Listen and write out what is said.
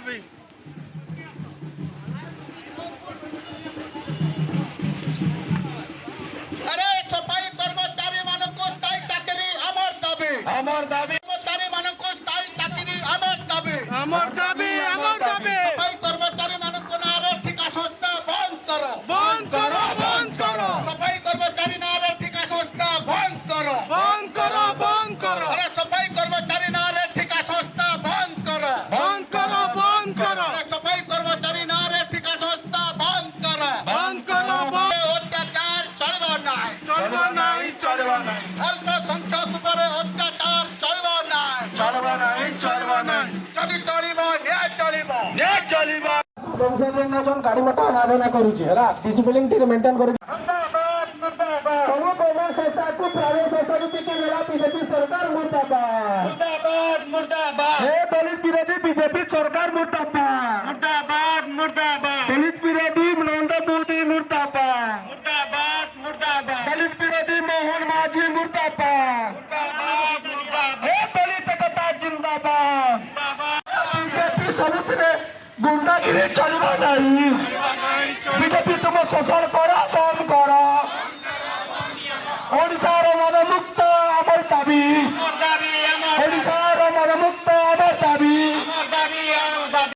দাবি। अरे सफाई कर्मचारी मानक स्थायी चाकरी आमर दाबी कर्मचारी मानक स्थायी चाकरी आमर दाबी আমার দাবি আমার দাবি। सफाई कर्मचारी मानक नारे ठिका संस्था बंद करो বন্ধ করো বন্ধ করো सफाई कर्मचारी नारे ठिका संस्था बंद करो বন্ধ করো বন্ধ করো अरे सफाई कर्मचारी नारे ठिका संस्था बंद करो বন্ধ করো বন্ধ করো अरे सफाई कर्मचारी नारे ठिका संस्था बंद करो বন্ধ করো अत्याचार चलबो नाही চলবো নাই চলবো নাই अल्प संख्यक उपरे अत्याचार चलबो नाही চলবো নাই চলবো নাই যদি চলিব ন্যায় চলিব ন্যায় চলিব। কনসেন্ট্রেশন গাড়ি মটর আনা করুଛି ହେଲା ডিসিପ୍লিন ଟିକେ মেইনটেইন କରି मुर्दाबाद मुर्दाबाद ସବୁ ଗଭର୍ଣ୍ଣମେଣ୍ଟ ସଂସ୍ଥାକୁ ପ୍ରାଇଭେଟ ସଂସ୍ଥାକୁ ଟିକେ ନେଲା ବିଜେପି ସରକାର ମୁର୍ଦାବାଦ মুর্দাবাদ মুর্দাবাদ हे दलित विरोधी बीजेपी सरकार मुर्दाबाद মুর্দাবাদ মুর্দাবাদ दलित विरोधी नरेंद्र मोदी मुर्दाबाद মুর্দাবাদ মুর্দাবাদ दलित विरोधी मोहन माझी मुर्दाबाद মুর্দাবাদ মুর্দাবাদ हे दलित एकता जिंदाबाद बीजेपी ସବୁଥିରେ ଗୁଣ୍ଡାଗିରି ଚାଲିବ ନାହିଁ ବିଜେପି ତୁମ ଶୋଷଣ କର